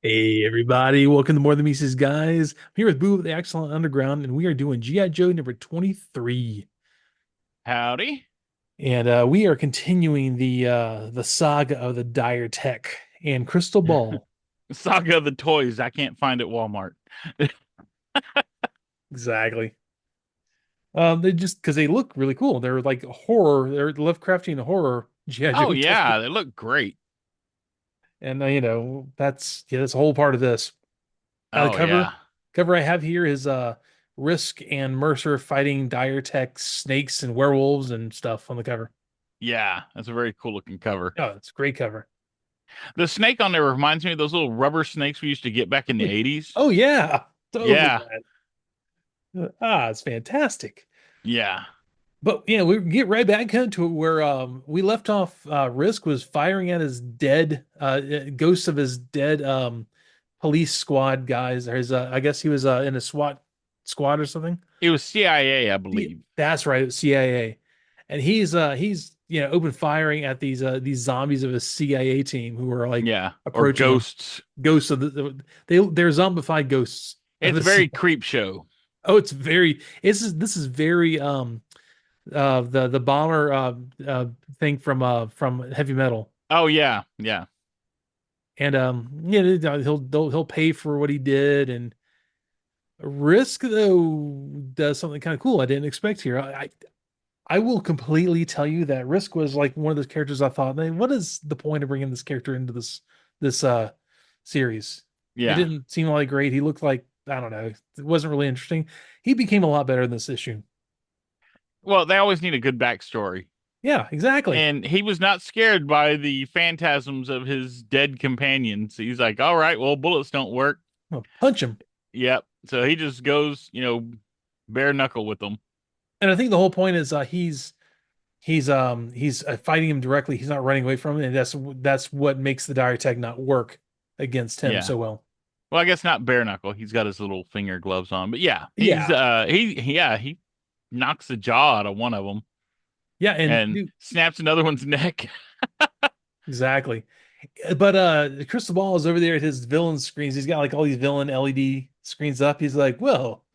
Hey everybody, welcome to Morethanmeetstheseguys. I'm here with Boo of the Excellent Underground, and we are doing G.I. Joe number 23. Howdy. And we are continuing the saga of the Dire Tech and Crystal Ball. Saga of the toys I can't find at Walmart. Exactly. They just because they look really cool. They're like horror, they're Lovecraftian horror G.I. Oh Joe toys. yeah, they look great. And that's a whole part of this. The Oh cover yeah. cover I have here is Risk and Mercer fighting dire tech snakes and werewolves and stuff on the cover. Yeah, that's a very cool looking cover. Oh, it's a great cover. The snake on there reminds me of those little rubber snakes we used to get back in the 80s. Oh yeah, totally, Yeah. man. Ah, it's fantastic. Yeah. But yeah, we get right back into it where we left off. Risk was firing at his dead ghosts of his dead police squad guys. I guess he was in a SWAT squad or something. It was CIA, I Yeah, believe. that's right, it was CIA. And he's open firing at these zombies of a CIA team who are like Yeah. Or approaching him. ghosts. Ghosts of they're zombified ghosts of It's the very CIA. creep show. Oh, this is very the bomber uh thing from Heavy Metal. Oh yeah. Yeah. And yeah, he'll pay for what he did. And Risk though does something kind of cool I didn't expect here. I will completely tell you that Risk was like one of those characters I thought, "Man, what is the point of bringing this character into this series?" It Yeah. didn't seem like great. He looked like, I don't know, it wasn't really interesting. He became a lot better in this issue. Well, they always need a good backstory. Yeah, exactly. And he was not scared by the phantasms of his dead companions. He's like, all right, well, bullets don't work. Well, punch him. Yep. So he just goes, bare knuckle with them. And I think the whole point is he's fighting him directly. He's not running away from him, and that's what makes the dire tech not work against him Yeah. so well. Well, I guess not bare knuckle. He's got his little finger gloves on, but yeah, Yeah, he knocks the jaw out of one of them yeah, and and dude, snaps another one's neck. exactly. But Crystal Ball is over there at his villain screens. He's got like all these villain LED screens up. He's like, well,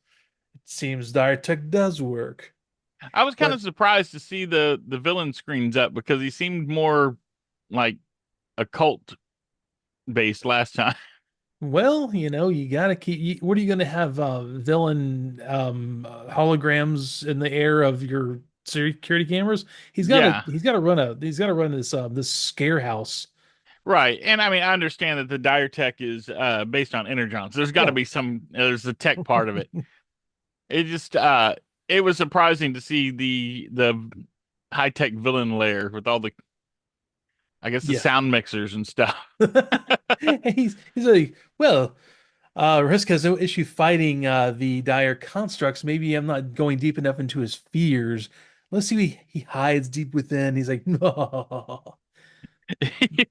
it seems Diatech does work. I was kind But of surprised to see the villain screens up because he seemed more like occult based last time. well, you gotta what are you gonna have villain holograms in the air of your security cameras? Yeah. He's gotta run this scare house. Right. And I mean, I understand that the dire tech is based on energon. So there's got to Yeah. be there's the tech part of it. It just it was surprising to see the high tech villain layer with all the I guess the Yeah. sound mixers and stuff. He's like, well, Risk has no issue fighting the dire constructs. Maybe I'm not going deep enough into his fears. Let's see, he hides deep within. He's like, no.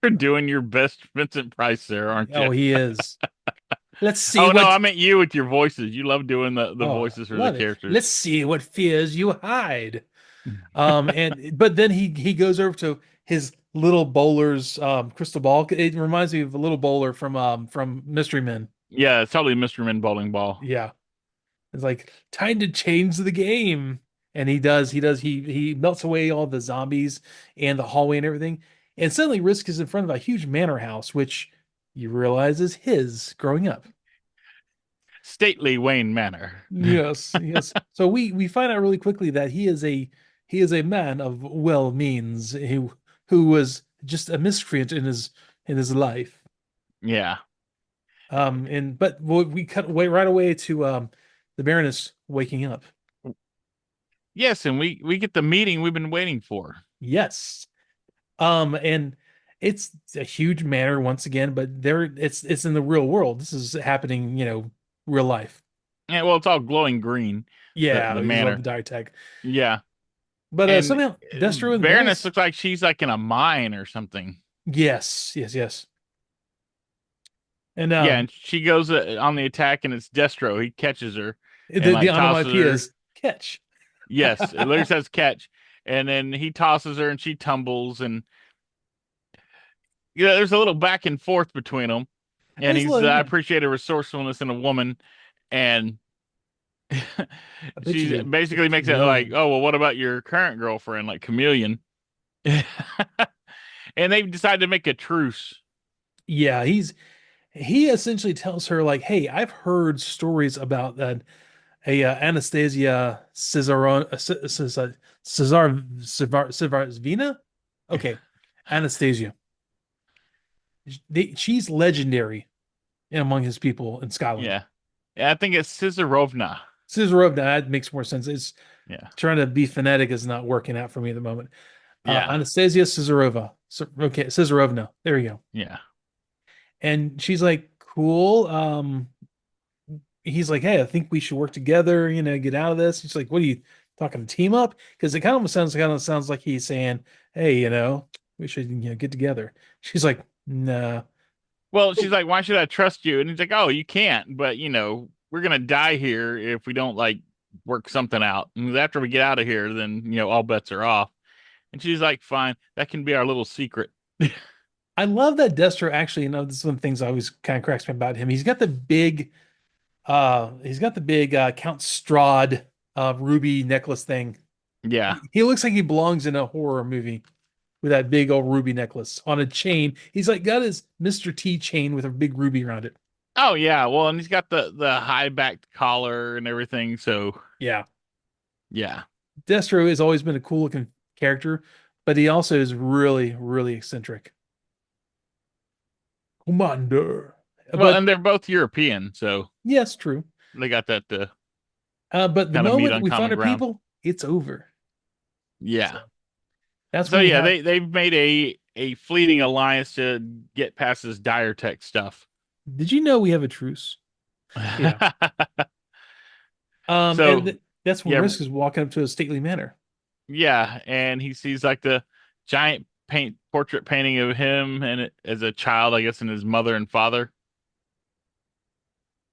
You're doing your best Vincent Price there, aren't you? Oh, he is. Let's see Oh no, what. I meant you with your voices. You love doing the Oh, voices for the love it. characters. Let's see what fears you hide. And but then he goes over to his little bowler's crystal ball. It reminds me of a little bowler from Mystery Men. Yeah, it's totally Mr. Min bowling ball. Yeah. It's like time to change the game. And he melts away all the zombies and the hallway and everything. And suddenly Risk is in front of a huge manor house, which you realize is his growing up. Stately Wayne Manor. Yes, yes. So we find out really quickly that he is a man of well means who was just a miscreant in his life. Yeah. And but we cut away right away to the Baroness waking up. Yes, and we get the meeting we've been waiting for. Yes. And it's a huge manor once again, but it's in the real world. This is happening, real life. Yeah, well, it's all glowing green, Yeah, the he's love the manor. dire tech. Yeah. But And somehow Destro and Baroness Baroness. looks like she's like in a mine or something. Yes, yes, yes. And Yeah, and she goes on the attack, and it's Destro. He catches her and the like tosses onomatopoeia her. is catch. Yes, it literally says catch, and then he tosses her, and she tumbles, and there's a little back and forth between them. And It's he's like, I yeah, appreciate a resourcefulness in a woman, and I bet you she the basically makes it like, chameleon. oh well, what about your current girlfriend, like Chameleon? And they've decided to make a truce. Yeah, he essentially tells her like, "Hey, I've heard stories about that Anastasia Cesar Okay, Anastasia. She's legendary among his people in Scotland. Yeah, yeah, I think it's Scissorovna. Caesarovna, that makes more sense. It's Yeah, trying to be phonetic is not working out for me at the moment. yeah, Anastasia Caesarova. Okay, Caesarovna. There you go. yeah. And she's like, cool. He's like, hey, I think we should work together, get out of this. He's like, what are you talking team up? Because it kind of sounds like he's saying, hey, we should, get together. She's like, nah. Well, she's Oh, like, why should I trust you? And he's like, oh, you can't. But we're gonna die here if we don't like work something out. And after we get out of here, then all bets are off. And she's like, fine, that can be our little secret. I love that Destro actually, this is one of the things I always kind of cracks me about him. He's got the big Count Strahd ruby necklace thing. Yeah. He looks like he belongs in a horror movie with that big old ruby necklace on a chain. He's like got his Mr. T chain with a big ruby around it. Oh yeah. Well, and he's got the high backed collar and everything. So Yeah. yeah. Destro has always been a cool looking character, but he also is really, really eccentric. Commander. Well, But and they're both European, so yes, true. they got that to But the kind of meet moment on we find common our ground. people, it's over. Yeah. So that's So when we yeah, have. they've made a fleeting alliance to get past this dire tech stuff. Did you know we have a truce? Yeah. And So that's when yeah, Risk is walking up to a stately manor. yeah, and he sees like the giant paint portrait painting of him and as a child, I guess, and his mother and father.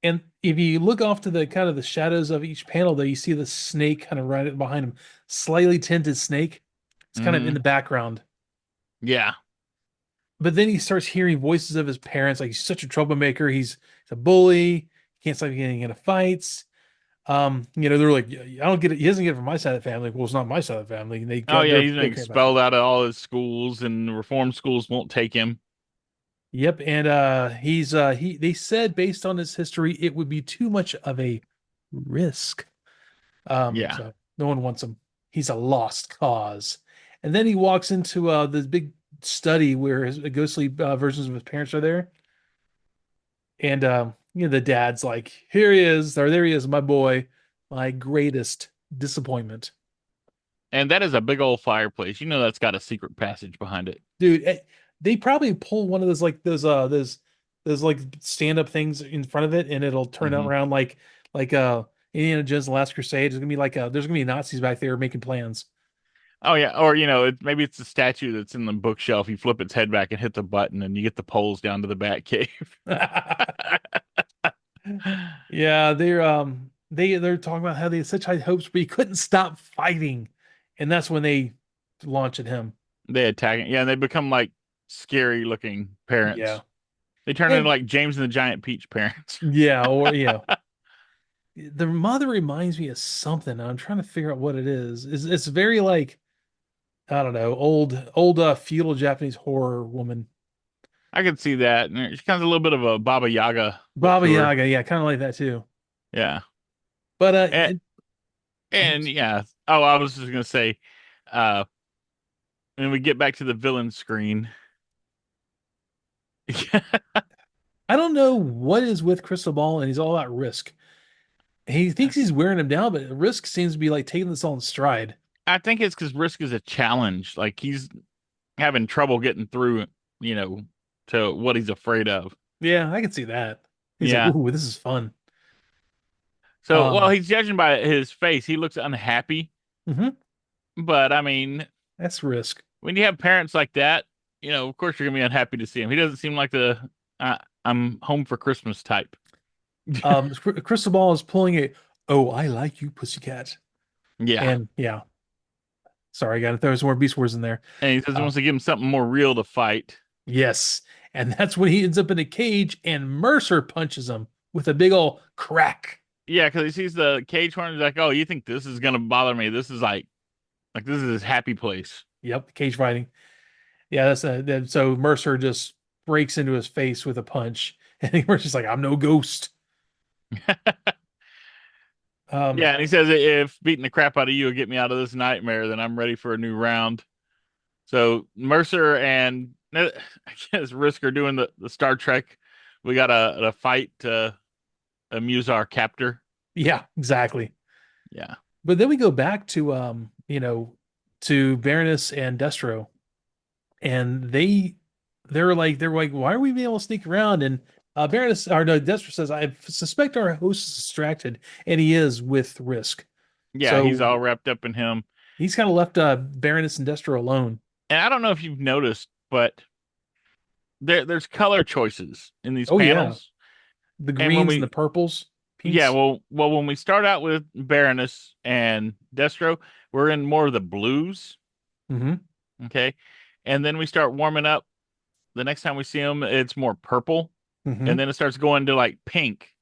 And if you look off to the kind of the shadows of each panel, though, you see the snake kind of right behind him, slightly tinted snake. It's kind of in Hmm. the background. Yeah. But then he starts hearing voices of his parents, like he's such a troublemaker. He's a bully. Can't stop getting into fights. They're like, "Yeah, I don't get it. He doesn't get it from my side of the family." Well, it's not my side of the family. And Oh yeah, he's been they care about that. expelled out of all his schools, and reform schools won't take him. Yep, and they said based on his history, it would be too much of a risk. Yeah. So no one wants him. He's a lost cause. And then he walks into this big study where his ghostly versions of his parents are there. And the dad's like, here he is, or there he is, my boy, my greatest disappointment. And that is a big old fireplace. You know that's got a secret passage behind it. Dude, they probably pull one of those like those like stand-up things in front of it and it'll turn out Hmm. around like Indiana Jones and the Last Crusade. There's gonna be Nazis back there making plans. Oh yeah, or maybe it's the statue that's in the bookshelf. You flip its head back and hit the button, and you get the poles down to the bat cave. Yeah, they're talking about how they had such high hopes, but he couldn't stop fighting. And that's when they launch at him. They attack it. Yeah, and they become like scary looking Yeah. parents. They turn into And like James and the Giant Peach parents. yeah, or the mother reminds me of something. I'm trying to figure out what it is. It's very like I don't know, old feudal Japanese horror woman. I could see that. And she kind of a little bit of a Baba Yaga look Baba to her. Yaga, yeah, kind of like that too. Yeah. But And, and yeah. Oh, I was just gonna say, uh, when we get back to the villain screen. I don't know what is with Crystal Ball, and he's all about Risk. He thinks he's wearing him down, but Risk seems to be like taking this all in stride. I think it's because Risk is a challenge. Like he's having trouble getting through, you know, to what he's afraid of. Yeah, I can see that. He's like, Yeah. ooh, this is fun. So, well, Um, he's judging by his face. He looks unhappy. mhm, But I mean, that's Risk. when you have parents like that, of course you're gonna be unhappy to see him. He doesn't seem like the I'm home for Christmas type. Crystal Ball is pulling a, oh, I like you, pussycat. Yeah. And yeah, sorry, I gotta throw some more Beast Wars in there. And he says he Uh, wants to give him something more real to fight. yes. And that's when he ends up in a cage and Mercer punches him with a big old crack. Yeah, because he sees the cage horn. He's like, "Oh, you think this is gonna bother me? This is like this is his happy place." Yep, cage fighting. Yeah, so Mercer just breaks into his face with a punch, and Mercer's like, "I'm no ghost." Um, Yeah, and he says, "If beating the crap out of you will get me out of this nightmare, then I'm ready for a new round." So Mercer and I guess Risk are doing the Star Trek. We got a fight to amuse our captor. yeah, exactly. Yeah, But then we go back to to Baroness and Destro, and they're like, why are we being able to sneak around? And Baroness or no, Destro says, I suspect our host is distracted, and he is with Risk. yeah, he's So all wrapped up in him. he's kind of left Baroness and Destro alone. And I don't know if you've noticed, but there's color choices in these Oh yeah, panels. the And when greens and the we purples, yeah, pinks. when we start out with Baroness and Destro, we're in more of the blues, Hmm. okay? And then we start warming up. The next time we see them, it's more purple, and Hmm. then it starts going to like pink.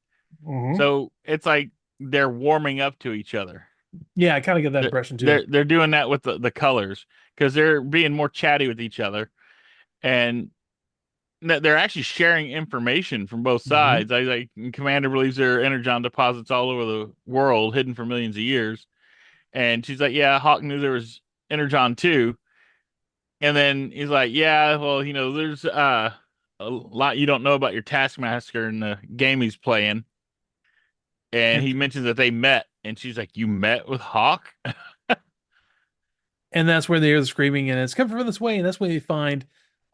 Hmm. So it's like they're warming up to each other. Yeah, I kind of get that They're impression too. they're doing that with the colors because they're being more chatty with each other, and they're actually sharing information from both Hmm. sides. I like Commander believes there are energon deposits all over the world, hidden for millions of years, and she's like, "Yeah, Hawk knew there was energon too." And then he's like, "Yeah, well, there's a lot you don't know about your Taskmaster and the game he's playing." And And he mentions that they met, and she's like, "You met with Hawk?" and that's where they hear the screaming, and it's coming from this way, and that's when they find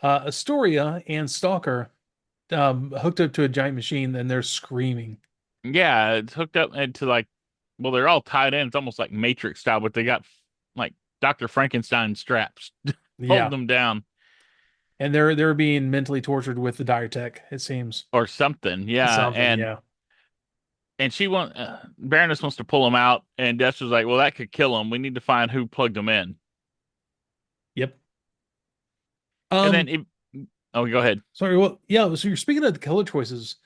Astoria and Stalker hooked up to a giant machine, and they're screaming. Yeah, it's hooked up into like, well, they're all tied in. It's almost like Matrix style, but they got like Dr. Frankenstein straps holding Yeah, them down and they're being mentally tortured with the dire tech. It seems or something. Yeah, something. Yeah. and Baroness wants to pull them out, and Dester's like, "Well, that could kill them. We need to find who plugged them in." Yep. And then, Um. oh, go ahead. Sorry. Well, yeah. So you're speaking of the color choices.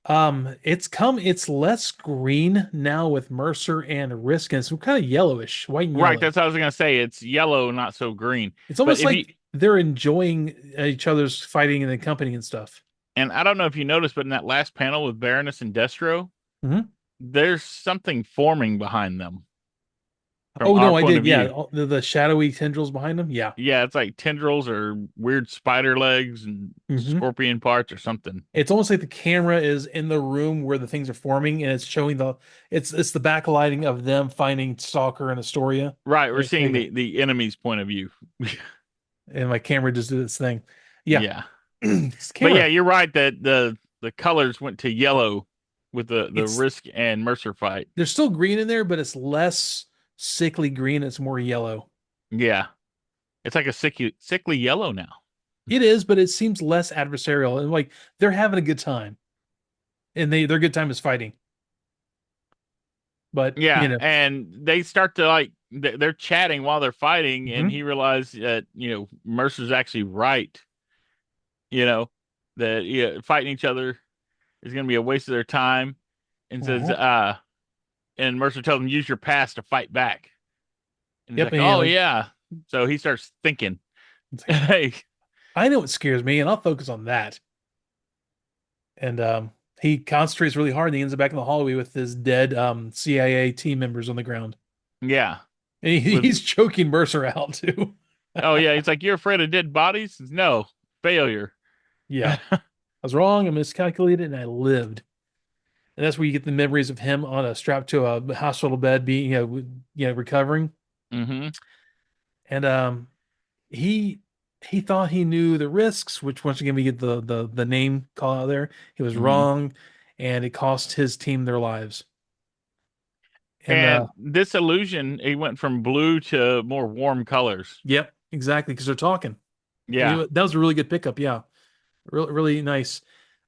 It's less green now with Mercer and Risk, and it's kind of yellowish, white and Right, yellow. that's what I was gonna say. It's yellow, not so green. It's But almost if you like they're enjoying each other's fighting and the company and stuff. and I don't know if you noticed, but in that last panel with Baroness and Destro, Hmm. there's something forming behind them from Oh our no, I point did. of Yeah, view. the shadowy tendrils behind them. Yeah. Yeah, it's like tendrils or weird spider legs and Hmm. scorpion parts or something. It's almost like the camera is in the room where the things are forming, and it's showing it's the backlighting of them finding Stalker and Astoria. Right, we're And it's seeing making the enemy's point of view. and my camera just did its thing. Yeah, Yeah. this But yeah, camera. you're right that the colors went to yellow with the It's Risk and Mercer fight. there's still green in there, but it's less sickly green. It's more yellow. Yeah. It's like a sickly yellow now. It is, but it seems less adversarial and like they're having a good time, and their good time is fighting. But Yeah, and they start to like they're chatting while they're fighting, and mhm, he realized that Mercer's actually right. You know that fighting each other is going to be a waste of their time, and says mhm. and Mercer tells him use your past to fight back, and he's Yep, like, and oh like yeah. So he starts thinking, it's like, hey, I know what scares me, and I'll focus on that. And he concentrates really hard, and he ends up back in the hallway with his dead CIA team members on the ground, yeah, and with he's choking Mercer out too. oh yeah, he's like, you're afraid of dead bodies? No, failure. Yeah, I was wrong. I miscalculated, and I lived. And that's where you get the memories of him on a strap to a hospital bed, being recovering. Hmm. And he he thought he knew the risks, which once again we get the name call out there. He was Hmm. wrong, and it cost his team their lives. And And this illusion, he went from blue to more warm colors. yep, exactly, because they're talking. Yeah. That was a really good pickup. Yeah, really really nice.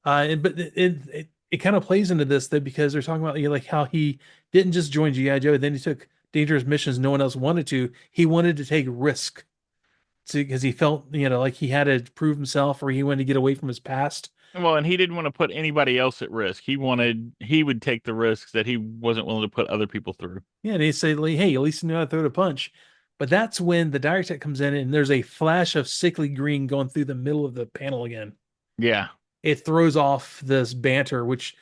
But it kind of plays into this that because they're talking about like how he didn't just join GI Joe, then he took dangerous missions no one else wanted to. He wanted to take risk. because he felt, like he had to prove himself or he wanted to get away from his past. Well, and he didn't want to put anybody else at risk. He would take the risks that he wasn't willing to put other people through. Yeah, and he said, like, "Hey, at least you know how to throw the punch." But that's when the dire tech comes in, and there's a flash of sickly green going through the middle of the panel again. Yeah. It throws off this banter, which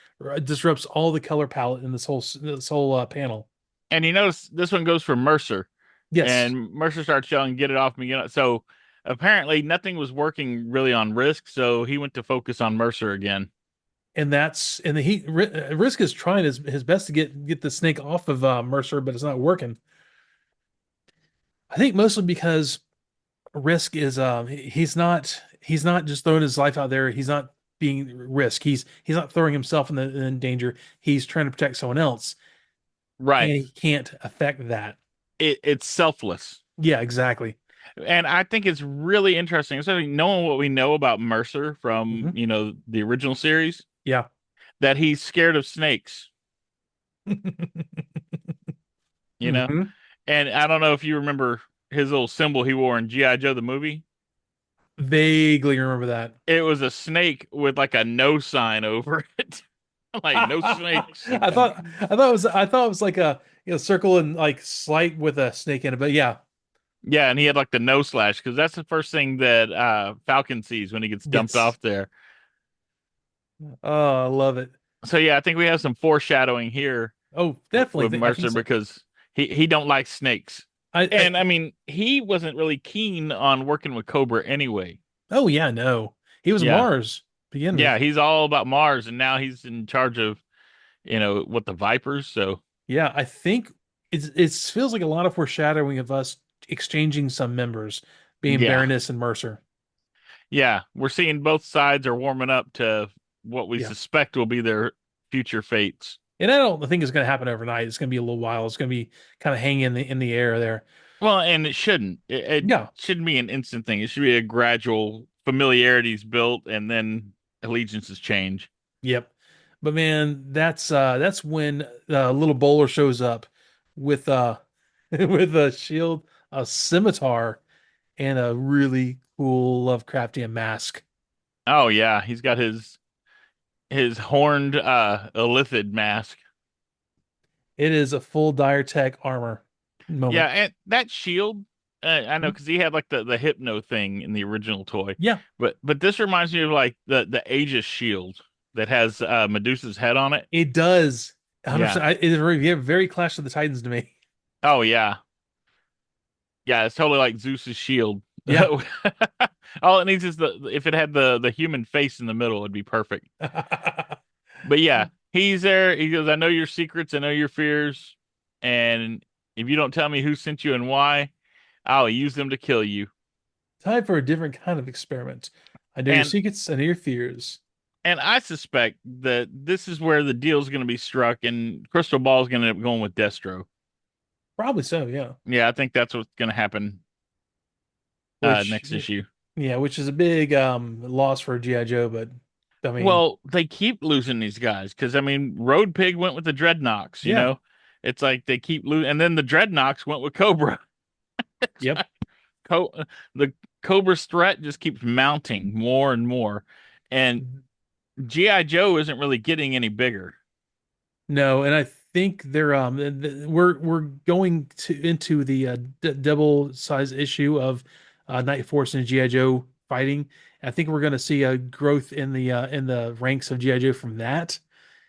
disrupts all the color palette in this whole panel. And you notice this one goes for Mercer, Yes, and Mercer starts yelling, "Get it off me!" So apparently nothing was working really on Risk, so he went to focus on Mercer again. and Risk is trying his best to get the snake off of Mercer, but it's not working. I think mostly because Risk is he's not just throwing his life out there. He's not being Risk. He's not throwing himself in danger. He's trying to protect someone else, and Right. he can't affect that. It's selfless. Yeah, exactly. And I think it's really interesting, especially knowing what we know about Mercer from, Hmm. the original series, Yeah. that he's scared of snakes, you know? Hmm. And I don't know if you remember his little symbol he wore in G.I. Joe the movie. Vaguely remember that. It was a snake with like a no sign over it. Like no snakes. I thought it was like a circle and like slight with a snake in it, but yeah, Yeah, and he had like the no slash because that's the first thing that Falcon sees when he gets dumped yes. off there. Oh, I love it. So yeah, I think we have some foreshadowing here Oh, with definitely. I think Mercer so. because he don't like snakes. I And I mean, he wasn't really keen on working with Cobra anyway. Oh yeah, no. He was Yeah. Mars to begin Yeah, with. he's all about Mars and now he's in charge of, what the Vipers. So, Yeah, I think it feels like a lot of foreshadowing of us exchanging some members, being yeah. Baroness and Mercer. Yeah, we're seeing both sides are warming up to what we Yeah. suspect will be their future fates. And I don't think it's going to happen overnight. It's going to be a little while. It's going to be kind of hanging in the air there. Well, and it shouldn't. It Yeah. shouldn't be an instant thing. It should be a gradual familiarities built and then allegiances change. Yep. But man, that's when little bowler shows up with with a shield, a scimitar, and a really cool Lovecraftian mask. Oh yeah, he's got his horned illithid mask. It is a full dire tech armor Yeah, moment. and that shield, I know because he had like the hypno thing in the original toy, Yeah, but this reminds me of like the Aegis shield that has Medusa's head on it. it does. Yeah. 100%. It is very Clash of the Titans to me. Oh yeah. Yeah, it's totally like Zeus's shield. Yeah. All it needs is if it had the human face in the middle, it'd be perfect. But yeah, he's there. He goes, I know your secrets, I know your fears, and if you don't tell me who sent you and why, I'll use them to kill you. Time for a different kind of experiment. I know your And secrets, I know your fears. and I suspect that this is where the deal's going to be struck, and Crystal Ball's going to end up going with Destro. Probably so, yeah. Yeah, I think that's what's going to happen Which next issue. Yeah, which is a big loss for GI Joe, but I mean, Well, they keep losing these guys because I mean, Road Pig went with the Dreadnoks. yeah. It's like they keep losing, and then the Dreadnoks went with Cobra. Yep. Co- the Cobra's threat just keeps mounting more and more, and GI Joe isn't really getting any bigger. No, and I think they're we're going to into the double size issue of Night Force and GI Joe fighting. I think we're going to see a growth in the ranks of GI Joe from that,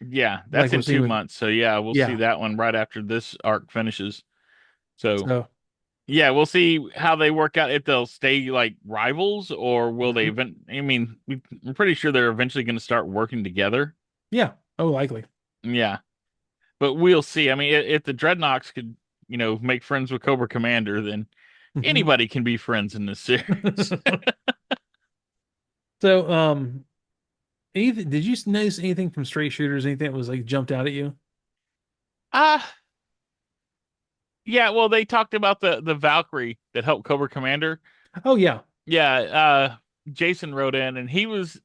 Yeah, like that's we're in seeing two with months. So yeah, we'll see yeah. that one right after this arc finishes. So So yeah, we'll see how they work out if they'll stay like rivals or will they mhm. even. I mean, I'm pretty sure they're eventually going to start working together. Yeah. Oh, likely. Yeah, but we'll see. I mean, if the Dreadnoks could, make friends with Cobra Commander, then Mhm. anybody can be friends in this series. So, did you notice anything from Straight Shooters? Anything that was like jumped out at you? Ah, yeah. Well, they talked about the Valkyrie that helped Cobra Commander. Oh yeah. Yeah, Jason wrote in, and he was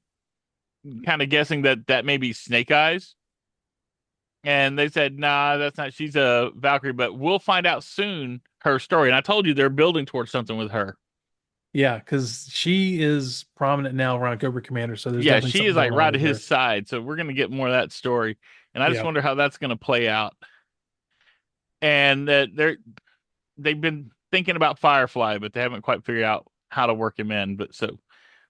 kind of guessing that may be Snake Eyes. And they said, nah, that's not. She's a Valkyrie, but we'll find out soon her story. And I told you they're building towards something with her. Yeah, because she is prominent now around Cobra Commander, so there's Yeah, definitely she something is like going on right over at his there. side, so we're gonna get more of that story, and I just Yeah, wonder how that's gonna play out. And they've been thinking about Firefly, but they haven't quite figured out how to work him in. But so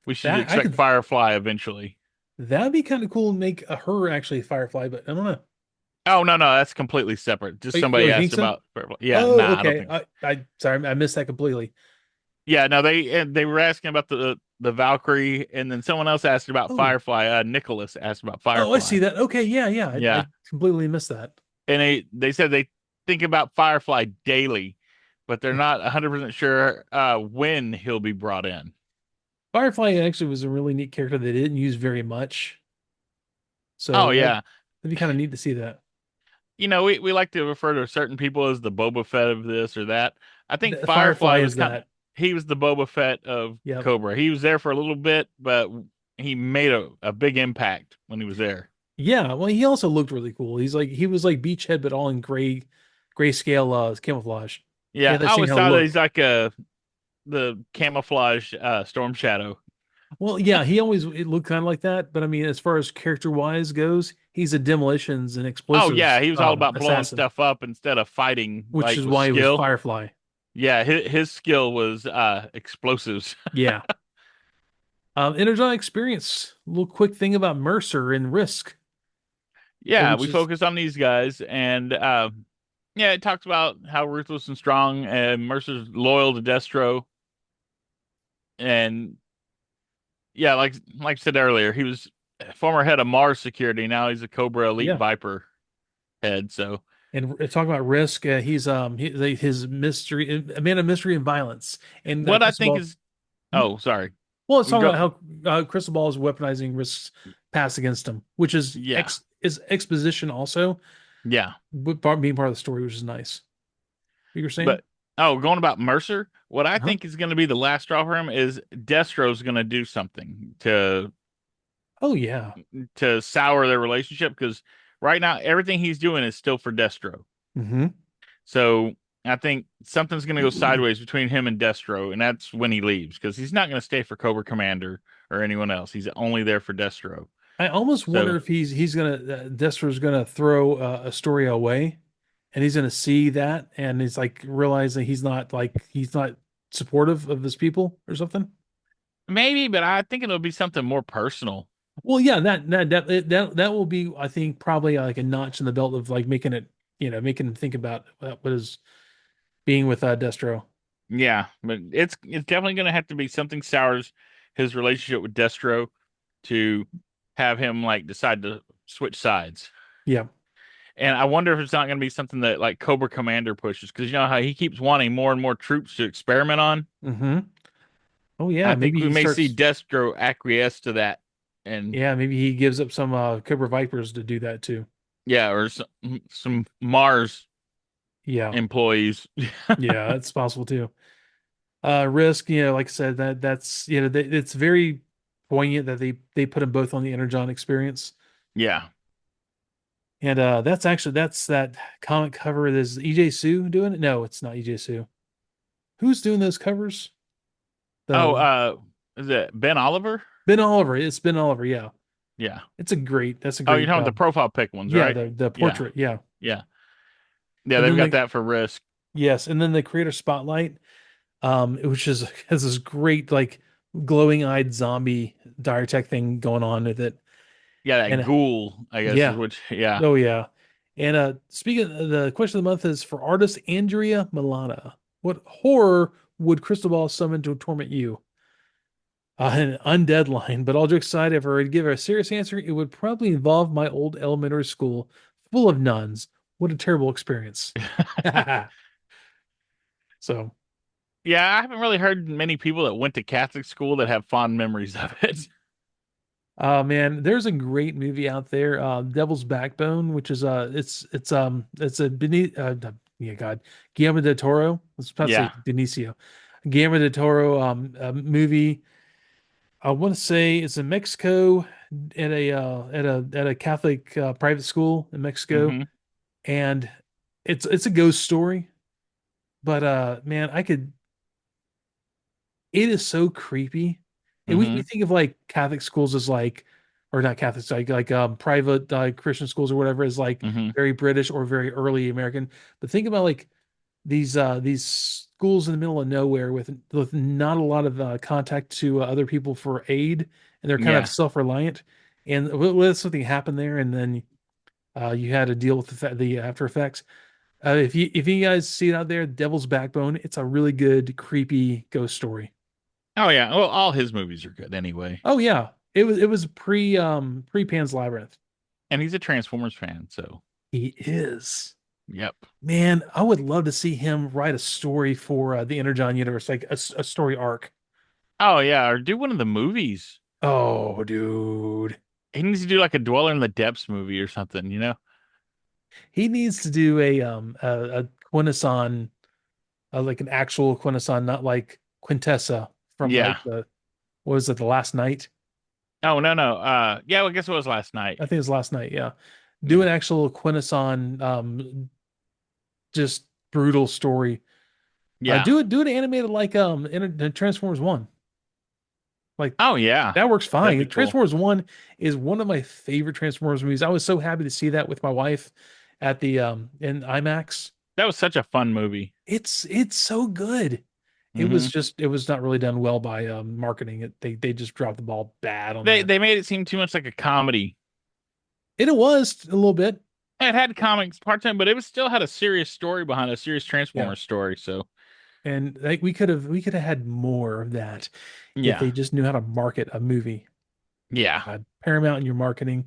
we should that I expect could. Firefly eventually. That'd be kind of cool to make her actually Firefly, but I don't know. Oh no, no, that's completely separate. Just Oh, somebody you think asked so? about Firefly. Yeah, Oh, nah, I don't okay. think so. I sorry, I missed that completely. Yeah, no, they were asking about the Valkyrie, and then someone else asked about Oh, Firefly. Nicholas asked about oh, I Firefly. see that. Okay, yeah, yeah. I Yeah, completely missed that. and they said they think about Firefly daily, but they're not 100% sure when he'll be brought in. Firefly actually was a really neat character they didn't use very much, Oh so yeah, that'd be kind of neat to see that. we like to refer to certain people as the Boba Fett of this or that. I think The Firefly Firefly was is kind of that. he was the Boba Fett of Yep. Cobra. He was there for a little bit, but he made a big impact when he was there. Yeah. Well, he also looked really cool. He was like Beachhead, but all in grayscale camouflage. Yeah, Yeah, that I seeing always how it thought that he's looked. like the camouflage Storm Shadow. Well, yeah, he always it looked kind of like that, but I mean, as far as character wise goes, he's a demolitions and Oh yeah, explosives he was all about blowing assassin, stuff up instead of fighting which like is with why he was skill. Firefly. Yeah, his skill was explosives. Yeah. Energon experience. A little quick thing about Mercer and Risk, Yeah, which we is focus on these guys, and yeah, it talks about how ruthless and strong and Mercer's loyal to Destro, and yeah, like I said earlier, he was former head of Mars security. Now he's a Cobra Elite yeah. Viper head. So And talking about Risk, his mystery, a man of mystery and violence, and what I Crystal think Ball. is, oh, sorry, Well, it's talking go, about how Crystal Ball is weaponizing Risk's pass against him, which is yeah, exposition also, yeah, but being part of the story, which is nice. You were saying? but oh, going about Mercer, what I Huh? think is going to be the last straw for him is Destro's going to do something Oh yeah. to sour their relationship because right now everything he's doing is still for Destro. Hmm. So I think something's going to go sideways between him and Destro, and that's when he leaves because he's not going to stay for Cobra Commander or anyone else. He's only there for Destro. I almost wonder So if he's gonna Destro's gonna throw Astoria away, and he's gonna see that, and he's like realizing he's not supportive of his people or something. maybe, but I think it'll be something more personal. Well, yeah, that will be, I think, probably like a notch in the belt of like making it, making him think about what is being with Destro. Yeah, but it's definitely going to have to be something sours his relationship with Destro to have him like decide to switch sides. Yeah. And I wonder if it's not going to be something that like Cobra Commander pushes because you know how he keeps wanting more and more troops to experiment on. Hmm. Oh yeah, I think maybe we he may see starts. Destro acquiesce to that, and Yeah, maybe he gives up some Cobra Vipers to do that too. yeah, or some Mars Yeah, employees. yeah, that's possible too. Risk, like I said, that's it's very poignant that they put them both on the Energon experience, Yeah. and that's that comic cover. Is EJ Sue doing it? No, it's not EJ Sue. Who's doing those covers? Oh, The is it Ben Oliver? Ben Oliver. It's Ben Oliver. Yeah, Yeah. that's a Oh, you're great. talking about the profile pic ones, Yeah, right? the Yeah. portrait. Yeah, Yeah. Yeah, and they've then got that for Risk. and then the creator spotlight, which is has this great like glowing eyed zombie dire tech thing going on with it, Yeah, that and ghoul, I guess is yeah, which yeah. oh yeah, and speaking of the question of the month is for artist Andrea Milana. What horror would Crystal Ball summon to torment you? An undead line, but all jokes aside, if I were to give a serious answer, it would probably involve my old elementary school full of nuns. What a terrible experience. So, Yeah, I haven't really heard many people that went to Catholic school that have fond memories of it. man, there's a great movie out there, Devil's Backbone, which is it's a yeah, God, Guillermo del Toro. I was about to say Yeah. Benicio. Guillermo del Toro movie. I want to say it's in Mexico at a Catholic private school in Mexico, Hmm. and it's a ghost story. But man, I could it is so creepy. And we Hmm. think of like Catholic schools as like, or not Catholic, like private Christian schools or whatever is like Hmm. very British or very early American. But think about like these schools in the middle of nowhere with not a lot of contact to other people for aid, and they're kind of Yeah. self-reliant. And what something happened there, and then you had to deal with the after effects. If you guys see it out there, Devil's Backbone, it's a really good creepy ghost story. Oh yeah. Well, all his movies are good anyway. Oh yeah, it was pre Pan's Labyrinth. And he's a Transformers fan, so He is. yep. Man, I would love to see him write a story for the Energon universe, like a story arc. Oh yeah, or do one of the movies. Oh, dude. He needs to do like a Dweller in the Depths movie or something, you know? He needs to do a Quintesson, like an actual Quintesson, not like Quintessa from like Yeah. the what was it, the last night? Oh no no. Yeah, well, I guess it was last night. I think it was last night, yeah. Do an Yeah. actual Quintesson just brutal story. Yeah. Do it animated like in Transformers 1. Like Oh yeah. that works That'd fine. be cool. Transformers 1 is one of my favorite Transformers movies. I was so happy to see that with my wife at the in IMAX. That was such a fun movie. It's so good. Hmm. It was not really done well by marketing it. They just dropped the ball bad on They that. they made it seem too much like a comedy. And it was a little bit. It had comics part time, but it was still had a serious story behind a serious Yeah. Transformers story. So And like we could have had more of that if yeah. they just knew how to market a movie. Yeah. Paramount in your marketing.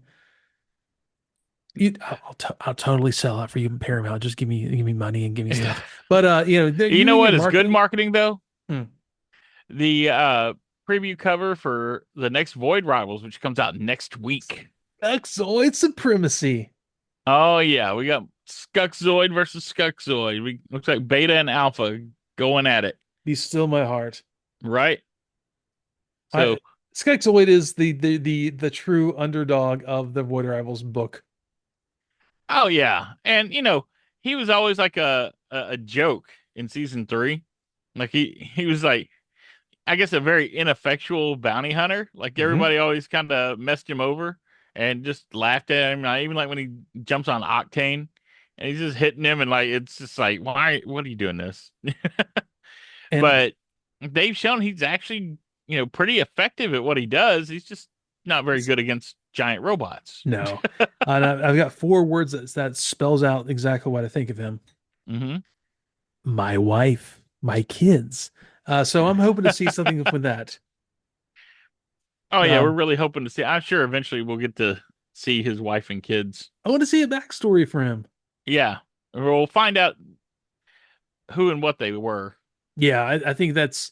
I'll totally sell out for you, Paramount. Just give me money and give me Yeah. stuff. But You you know and your what is good marketing. marketing though? Hmm. The preview cover for the next Void Rivals, which comes out next week. Exoid supremacy. Oh yeah, we got Skuxzoid versus Skuxzoid. We looks like Beta and Alpha going at it, Be still my heart. right? I So, Skyxoid is the true underdog of the Void Rivals book. oh yeah, and he was always like a joke in season three. Like he was like I guess a very ineffectual bounty hunter. Like Hmm. everybody always kind of messed him over and just laughed at him. Even like when he jumps on Octane and he's just hitting him and like it's just like why what are you doing this? And But they've shown he's actually, pretty effective at what he does. He's just not very it's good against giant robots. no. And I've got four words that spells out exactly what I think of him. Hmm. My wife, my kids. So I'm hoping to see something with that. Oh yeah, we're Um, really hoping to see. I'm sure eventually we'll get to see his wife and kids. I want to see a backstory for him. Yeah, we'll find out who and what they were, Yeah, I think that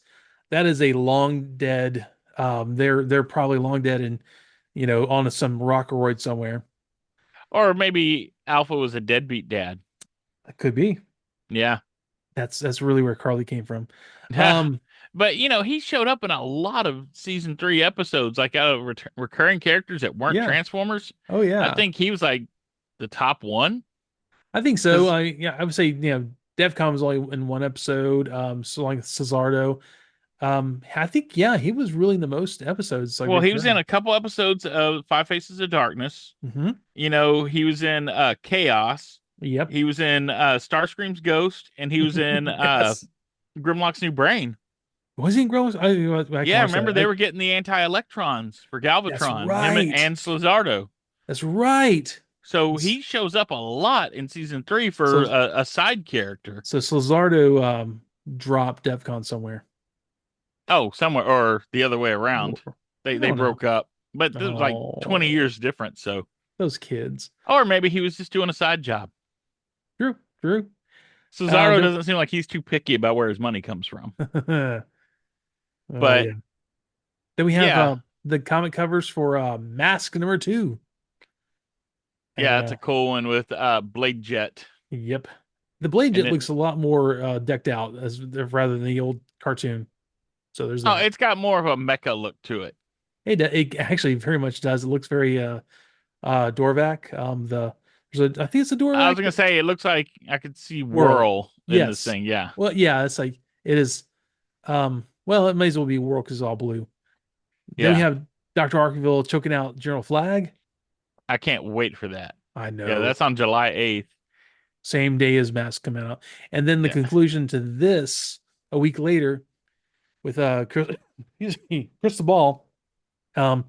is a long dead. They're probably long dead and on some rockoroid somewhere. or maybe Alpha was a deadbeat dad. That could be. Yeah, That's really where Carly came from. yeah. Um, But he showed up in a lot of season three episodes, like out of recurring characters that weren't yeah. Transformers. Oh I yeah. think he was like the top one. I think so. Because I would say, DevCon was only in one episode. So like Cesardo. I think yeah, he was really in the most episodes, like Well, he was in recurring. a couple episodes of Five Faces of Darkness. Hmm. He was in Chaos. Yep. He was in Starscream's Ghost, and he was in Yes. Grimlock's New Brain. Was he in Gross? I can Yeah, watch remember that. they were getting the anti-electrons for That's Galvatron, him right. and Slizardo. That's right. So S- he shows up a lot in season three for So a side character. so Slizardo dropped DevCon somewhere. Oh, somewhere or the other way around. They I they don't know. broke up, but there's like 20 Oh, years difference. So, those kids. or maybe he was just doing a side job. True, true. Cesaro There. doesn't seem like he's too picky about where his money comes from. Oh But yeah. Then we have yeah, the comic covers for Mask number 2. And yeah, it's a cool one with Blade Jet. yep. The Blade And Jet it looks a lot more decked out as rather than the old cartoon. So there's oh, that. it's got more of a mecha look to it. It actually very much does. It looks very Dorvac. I think it's a I was Dorvac gonna say it looks like I could see Whirl. Whirl in this Yes. thing. Yeah. Well, yeah, it's like it is. Well, it may as well be World because it's all blue. Then we Yeah, have Dr. Arkeville choking out General Flag. I can't wait for that. I Yeah, know. that's on July 8th. Same day as Mask coming out. And then the Yeah. conclusion to this a week later with excuse me, Crystal Ball. Um,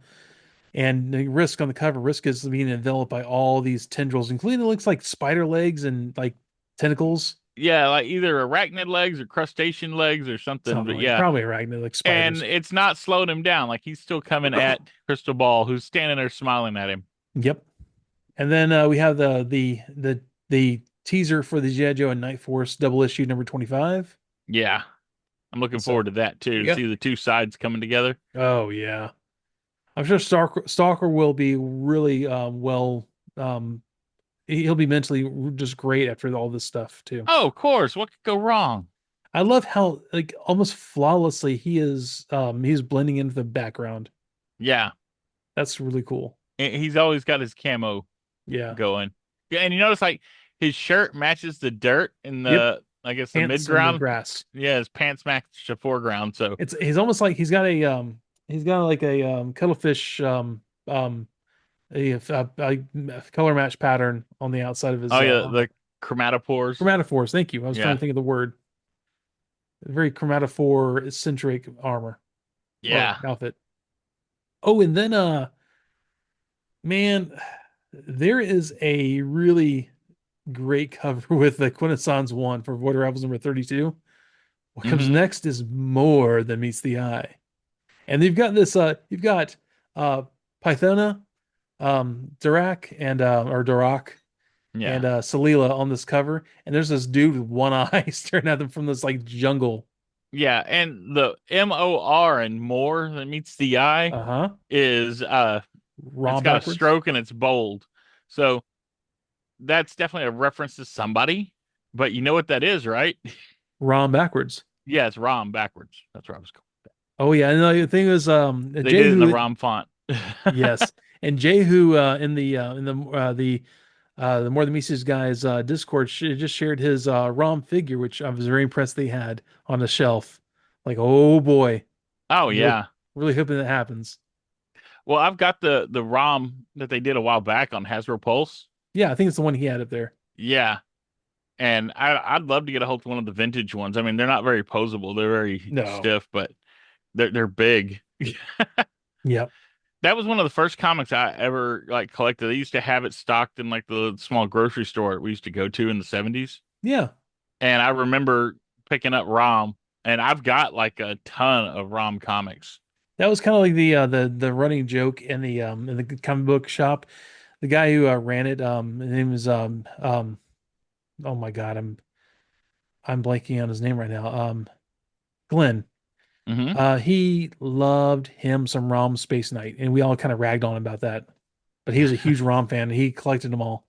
and the Risk on the cover. Risk is being enveloped by all these tendrils, including it looks like spider legs and like tentacles. Yeah, like either arachnid legs or crustacean legs or something, Something but like yeah. probably arachnid, like And spiders. it's not slowing him down. Like he's still coming at Crystal Ball, who's standing there smiling at him. Yep. And then we have the teaser for the G.I. Joe and Night Force double issue number 25. Yeah, I'm looking So forward to that too, to yeah. see the two sides coming together. Oh yeah. I'm sure Stalker will be really well he'll be mentally just great after all this stuff too. Oh, of course. What could go wrong? I love how like almost flawlessly he's blending into the background. Yeah, That's really cool. he's always got his camo Yeah. going. Yeah, and you notice like his shirt matches the dirt in Yep. the, I guess, the Pants in the midground. grass. Yeah, his pants match the foreground. So, It's he's almost like he's got like a cuttlefish a color match pattern on the outside of oh his yeah, armor. the chromatophores. Chromatophores, thank you. I was trying Yeah, to think of the word. Very chromatophore centric armor or yeah. outfit. Oh, and then man, there is a really great cover with the Quintessence one for Void Rivals number 32. What comes Hmm. next is more than meets the eye. And you've got uh Pythona, Dirac and or Dirac Yeah, and Salila on this cover, and there's this dude with one eye staring at them from this like jungle. yeah. And the MOR and more than meets the eye Uh-huh. is it's Rom got a backwards. stroke and it's bold. So that's definitely a reference to somebody. But you know what that is, right? Rom backwards. Yeah, it's ROM backwards. That's where I was going. Oh yeah, and the thing was They did it in the Jehu, ROM font. yes. And Jehu in the More Than Mises guys Discord just shared his ROM figure, which I was very impressed they had on the shelf. Like, oh boy, Oh really, yeah. really hoping that happens. Well, I've got the ROM that they did a while back on Hasbro Pulse. Yeah, I think it's the one he had up there. Yeah. And I'd love to get a hold of one of the vintage ones. I mean, they're not very posable. They're very No. stiff, but they're big. Yep. That was one of the first comics I ever like collected. They used to have it stocked in like the small grocery store we used to go to in the 70s. Yeah. And I remember picking up ROM, and I've got like a ton of ROM comics. That was kind of like the running joke in the comic book shop. The guy who ran it, his name was oh my God, I'm blanking on his name right now. Glenn. Hmm. He loved him some ROM Space Knight, and we all kind of ragged on him about that. But he was a huge ROM fan, and he collected them all.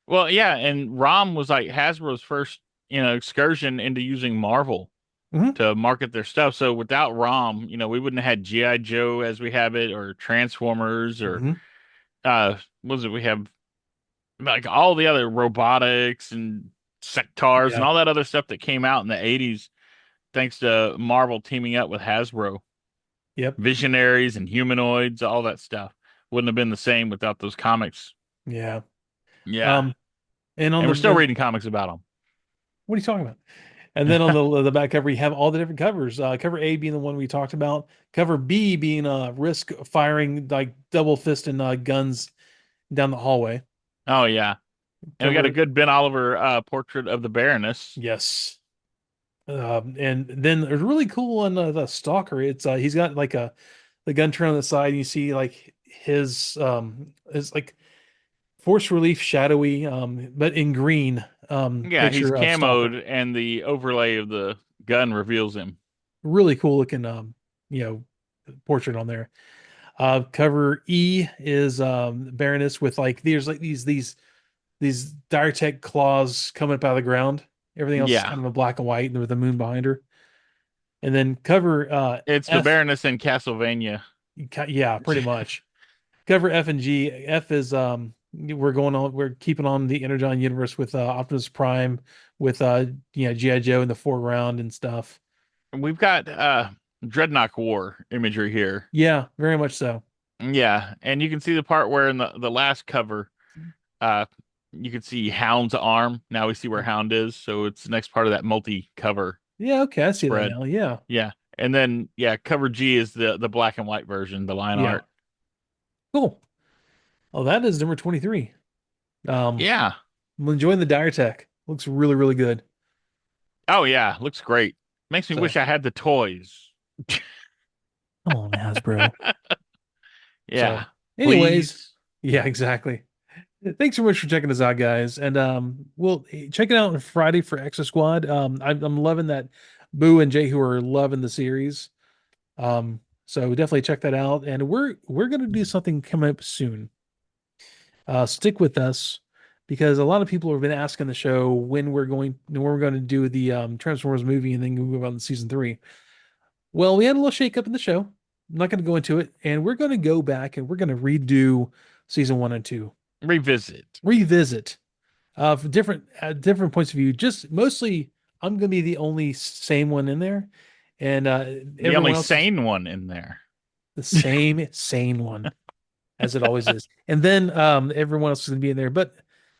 Well, yeah, and ROM was like Hasbro's first, excursion into using Marvel Hmm. to market their stuff. So without ROM, we wouldn't have had GI Joe as we have it, or Transformers, or Hmm. what was it? We have like all the other robotics and sectors and Yeah. all that other stuff that came out in the 80s thanks to Marvel teaming up with Hasbro. Yep. Visionaries and humanoids, all that stuff wouldn't have been the same without those comics. Yeah. Yeah. Um, and on And we're still the reading comics about them. what are you talking about? And then on the back cover, you have all the different covers. Cover A being the one we talked about. Cover B being Risk firing like double fisting guns down the hallway. Oh yeah. And we got a Cover good Ben Oliver portrait of the Baroness. yes. And then there's really cool on the Stalker. He's got like the gun turn on the side. And you see like his like force relief shadowy but in green Yeah, he's picture of Stalker. camoed and the overlay of the gun reveals him. Really cool looking you know portrait on there. Cover E is Baroness with like there's like these dire tech claws coming up out of the ground. Everything else is Yeah. kind of a black and white and with the moon behind her. And then cover It's the F, Baroness in Castlevania. yeah, pretty much. Cover F and G. F is we're keeping on the Energon universe with Optimus Prime with GI Joe in the foreground and stuff. And we've got Dreadnought War imagery here. Yeah, very much so. Yeah, and you can see the part where in the last cover, uh, you can see Hound's arm. Now we see where Hound is, so it's the next part of that multi-cover Yeah, okay, I see that spread. now. Yeah. Yeah, and then yeah, cover G is the black and white version, the line Yeah. art. Cool. Oh, that is number 23. Um, Yeah. I'm enjoying the dire tech. Looks really, really good. Oh yeah, looks great. Makes me So, wish I had the toys. come on, Hasbro. Yeah, So, anyways, please. yeah, exactly. Thanks so much for checking us out, guys. And we'll check it out on Friday for Extra Squad. I'm loving that Boo and Jay who are loving the series. So definitely check that out. And we're gonna do something coming up soon. Stick with us because a lot of people have been asking the show when we're going to do the Transformers movie and then move on to season three. Well, we had a little shakeup in the show. I'm not going to go into it, and we're going to go back and we're going to redo season one and two, Revisit. revisit for different points of view. Just mostly, I'm going to be the only sane one in there, and The only everyone else is sane one in there. the same sane one as it always is. And then everyone else is going to be in there, but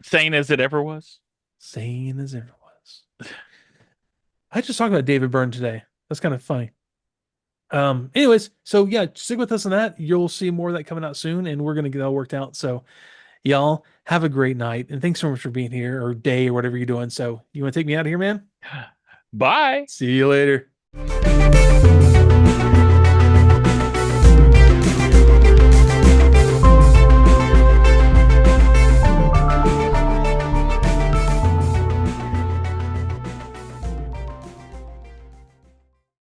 Sane as it ever was. sane as ever was. I just talked about David Byrne today. That's kind of funny. Anyways, so yeah, stick with us on that. You'll see more of that coming out soon, and we're gonna get that worked out. So y'all have a great night, and thanks so much for being here or day or whatever you're doing. So you want to take me out of here, man? Bye. See you later.